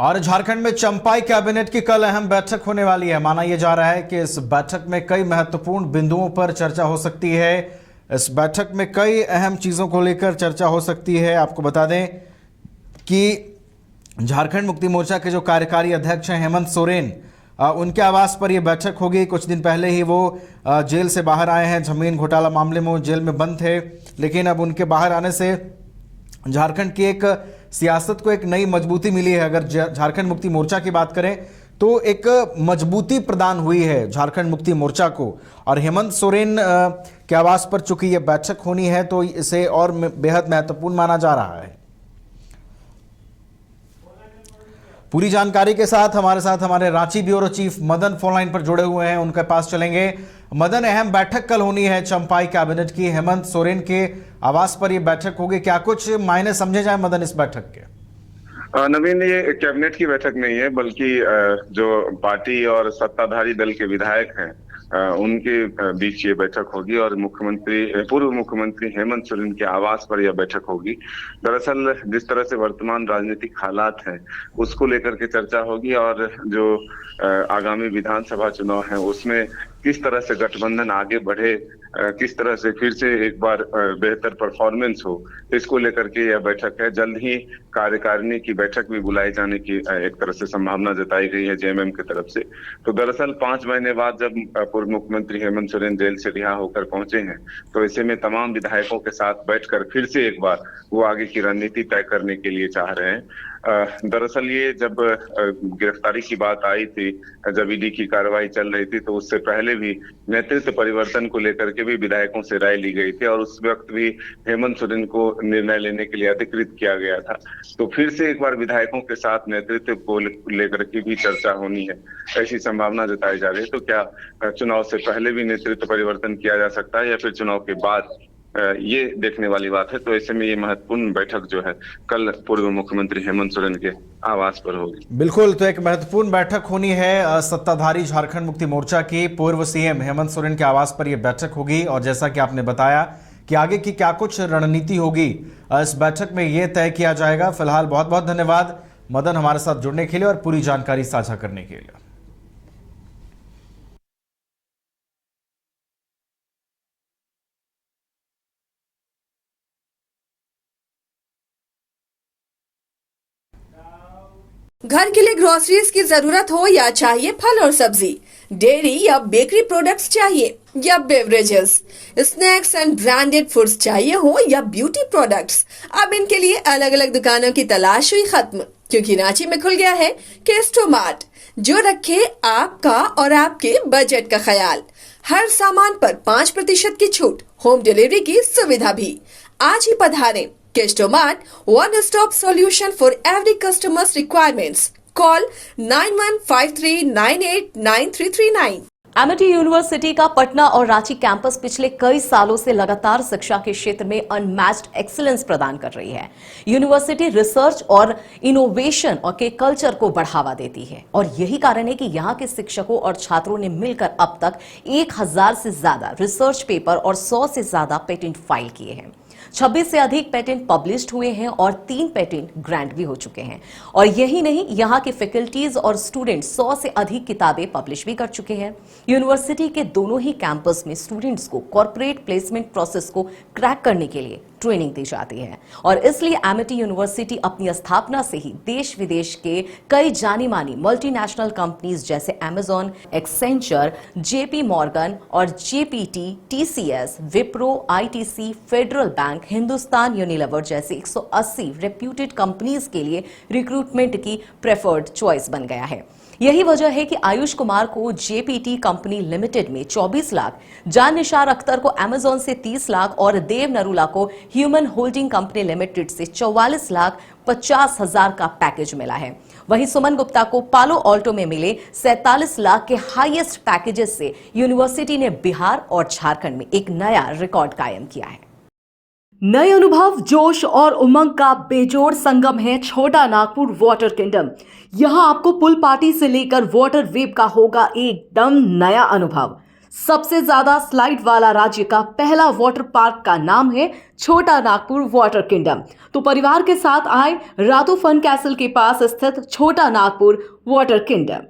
और झारखंड में चंपाई कैबिनेट की कल अहम बैठक होने वाली है। माना यह जा रहा है कि इस बैठक में कई महत्वपूर्ण बिंदुओं पर चर्चा हो सकती है। इस बैठक में कई अहम चीजों को लेकर चर्चा हो सकती है। आपको बता दें कि झारखंड मुक्ति मोर्चा के जो कार्यकारी अध्यक्ष हैं हेमंत सोरेन, उनके आवास पर यह बैठक होगी। कुछ दिन पहले ही वो जेल से बाहर आए हैं। जमीन घोटाला मामले में वो जेल में बंद थे, लेकिन अब उनके बाहर आने से झारखंड की एक सियासत को एक नई मजबूती मिली है। अगर झारखंड मुक्ति मोर्चा की बात करें तो एक मजबूती प्रदान हुई है झारखंड मुक्ति मोर्चा को। और हेमंत सोरेन के आवास पर चूंकि यह बैठक होनी है तो इसे और बेहद महत्वपूर्ण माना जा रहा है। पूरी जानकारी के साथ हमारे Ranchi bureau chief Madan phone line पर जुड़े हुए हैं, उनके पास चलेंगे। मदन, अहम बैठक कल होनी है चंपाई कैबिनेट की, हेमंत सोरेन के आवास पर यह बैठक होगी। क्या कुछ मायने समझे जाए मदन इस बैठक के? नवीन, ये कैबिनेट की बैठक नहीं है, बल्कि जो पार्टी और सत्ताधारी दल के विधायक हैं उनके बीच ये बैठक होगी और पूर्व मुख्यमंत्री हेमंत सोरेन के आवास पर यह बैठक होगी। दरअसल जिस तरह से वर्तमान राजनीतिक हालात हैं उसको लेकर के चर्चा होगी और जो आगामी विधानसभा चुनाव है उसमें किस तरह से गठबंधन आगे बढ़े, किस तरह से फिर से एक बार बेहतर परफॉर्मेंस हो, इसको लेकर के यह बैठक है। जल्द ही कार्यकारिणी की बैठक भी बुलाई जाने की एक तरह से संभावना जताई गई है जेएमएम की तरफ से। तो दरअसल 5 महीने बाद जब पूर्व मुख्यमंत्री हेमंत सोरेन जेल से रिहा होकर पहुंचे हैं तो ऐसे में तमाम विधायकों के साथ बैठकर फिर से एक बार वो आगे की रणनीति तय करने के लिए चाह रहे हैं। दरअसल ये जब गिरफ्तारी की बात आई थी, जब ईडी की कार्रवाई चल रही थी, तो उससे पहले भी नेतृत्व परिवर्तन को लेकर के भी विधायकों से राय ली गई थी और उस वक्त भी हेमंत सोरेन को निर्णय लेने के लिए अधिकृत किया गया था। तो फिर से एक बार विधायकों के साथ नेतृत्व को लेकर के भी चर्चा होनी है, ऐसी संभावना जताई जा रही है। तो क्या चुनाव से पहले भी नेतृत्व परिवर्तन किया जा सकता है या फिर चुनाव के बाद, ये देखने वाली बात है। तो ऐसे में ये महत्वपूर्ण बैठक जो है कल पूर्व मुख्यमंत्री हेमंत सोरेन के आवास पर होगी। बिल्कुल, तो एक महत्वपूर्ण बैठक होनी है सत्ताधारी झारखंड मुक्ति मोर्चा की। पूर्व सीएम हेमंत सोरेन के आवास पर यह बैठक होगी और जैसा कि आपने बताया कि आगे की क्या कुछ रणनीति होगी इस बैठक में यह तय किया जाएगा। फिलहाल बहुत बहुत धन्यवाद मदन हमारे साथ जुड़ने के लिए और पूरी जानकारी साझा करने के लिए। घर के लिए ग्रोसरीज की जरूरत हो या चाहिए फल और सब्जी, डेयरी या बेकरी प्रोडक्ट्स चाहिए या beverages, snacks and branded foods चाहिए हो या ब्यूटी प्रोडक्ट्स, अब इनके लिए अलग अलग दुकानों की तलाश हुई खत्म, क्योंकि रांची में खुल गया है केस्टो मार्ट, जो रखे आपका और आपके बजट का ख्याल। हर सामान पर 5% की छूट, होम डिलीवरी की सुविधा भी। आज ही पधारें Kesto Mart, one stop solution for every customer's requirements. Call 9153989339। Amity University का पटना और रांची कैंपस पिछले कई सालों से लगातार शिक्षा के क्षेत्र में अनमैच्ड एक्सीलेंस प्रदान कर रही है। यूनिवर्सिटी रिसर्च और इनोवेशन और के कल्चर को बढ़ावा देती है और यही कारण है कि यहाँ के शिक्षकों और छात्रों ने मिलकर अब तक 1000 से ज्यादा रिसर्च पेपर और 100 से ज्यादा पेटेंट फाइल किए हैं। 26 से अधिक पेटेंट पब्लिश्ड हुए हैं और 3 पेटेंट ग्रांट भी हो चुके हैं। और यही नहीं, यहाँ के फैकल्टीज और स्टूडेंट 100 से अधिक किताबें पब्लिश भी कर चुके हैं। यूनिवर्सिटी के दोनों ही कैंपस में स्टूडेंट्स को कॉर्पोरेट प्लेसमेंट प्रोसेस को क्रैक करने के लिए ट्रेनिंग दी जाती है और इसलिए एमिटी यूनिवर्सिटी अपनी स्थापना से ही देश विदेश के कई जानी मानी मल्टीनेशनल कंपनीज जैसे अमेजॉन, एक्सेंचर, जेपी मॉर्गन और GPT, TCS, Wipro, ITC, federal bank, Hindustan Unilever जैसे 180 रेप्यूटेड कंपनीज के लिए रिक्रूटमेंट की प्रेफर्ड चॉइस बन गया है। यही वजह है कि आयुष कुमार को जेपीटी कंपनी लिमिटेड में 24 लाख, जान निसार अख्तर को अमेजॉन से 30 लाख और देव नरूला को ह्यूमन होल्डिंग कंपनी लिमिटेड से 44,50,000 का पैकेज मिला है। वहीं सुमन गुप्ता को पालो ऑल्टो में मिले 47 लाख के हाईएस्ट पैकेजेस से यूनिवर्सिटी ने बिहार और झारखंड में एक नया रिकॉर्ड कायम किया है। नए अनुभव, जोश और उमंग का बेजोड़ संगम है छोटा नागपुर वाटर किंगडम। यहां आपको पुल पार्टी से लेकर वाटर वेव का होगा एकदम नया अनुभव। सबसे ज्यादा स्लाइड वाला राज्य का पहला वाटर पार्क का नाम है छोटा नागपुर वाटर किंगडम। तो परिवार के साथ आए रातू फन कैसल के पास स्थित छोटा नागपुर वाटर किंगडम।